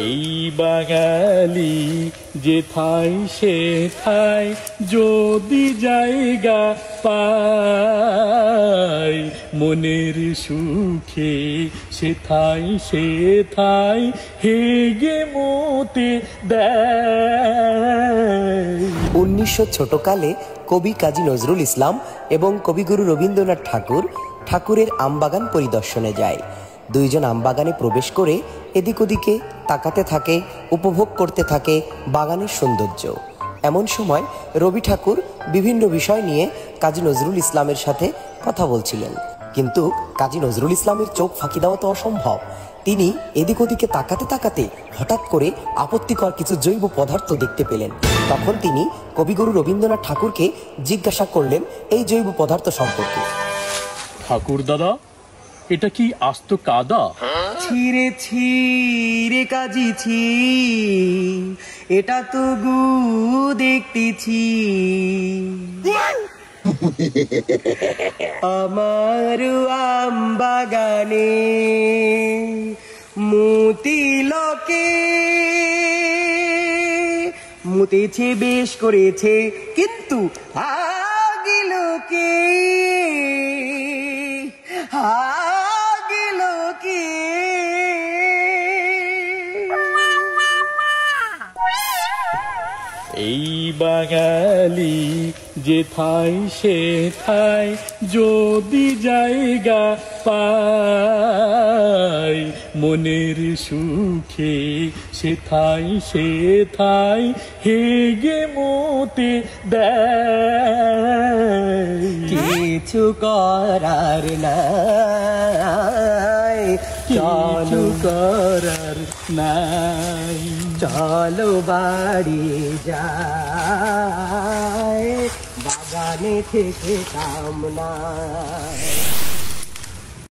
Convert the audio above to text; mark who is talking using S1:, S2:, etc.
S1: এই বাঙালি যেথায় সেথায় যদি জায়গা পায়, মনের সুখে সেথায় হেগে মতে দেয়।
S2: 1900 কালে কবি কাজী নজরুল ইসলাম এবং কবিগুরু রবীন্দ্রনাথ ঠাকুরের আমবাগান পরিদর্শনে যায়। দুইজন আমবাগানে প্রবেশ করে এদিক ওদিকে তাকাতে থাকে, উপভোগ করতে থাকে বাগানের সৌন্দর্য। এমন সময় রবি ঠাকুর বিভিন্ন বিষয় নিয়ে কাজী নজরুল ইসলামের সাথে কথা বলছিলেন, কিন্তু কাজী নজরুল ইসলামের চোখ ফাঁকি দেওয়া তো অসম্ভব। তিনি এদিক ওদিকে তাকাতে তাকাতে হঠাৎ করে আপত্তিকর কিছু জৈব পদার্থ দেখতে পেলেন। তখন তিনি কবিগুরু রবীন্দ্রনাথ ঠাকুরকে জিজ্ঞাসা করলেন এই জৈব পদার্থ সম্পর্কে।
S1: ঠাকুর দাদা, এটা কি আস্ত কাদা?
S2: ছিরে ছিরে কাজী ছি, এটা তো গু দেখতেছি। আমার আম বাগানে মতি লোকে মুতেছে, বেশ করেছে, কিন্তু আগে লোকে
S1: এই বাঙালি যেথায় সেথায় যদি জায়গা পায়, মনের সুখে সেথায় হেগে মতে দেয়।
S2: কিছু করার নাই,
S1: কিছু করার নাই,
S2: চলো বাড়ি যায়, বাগানে থেকে কামনা।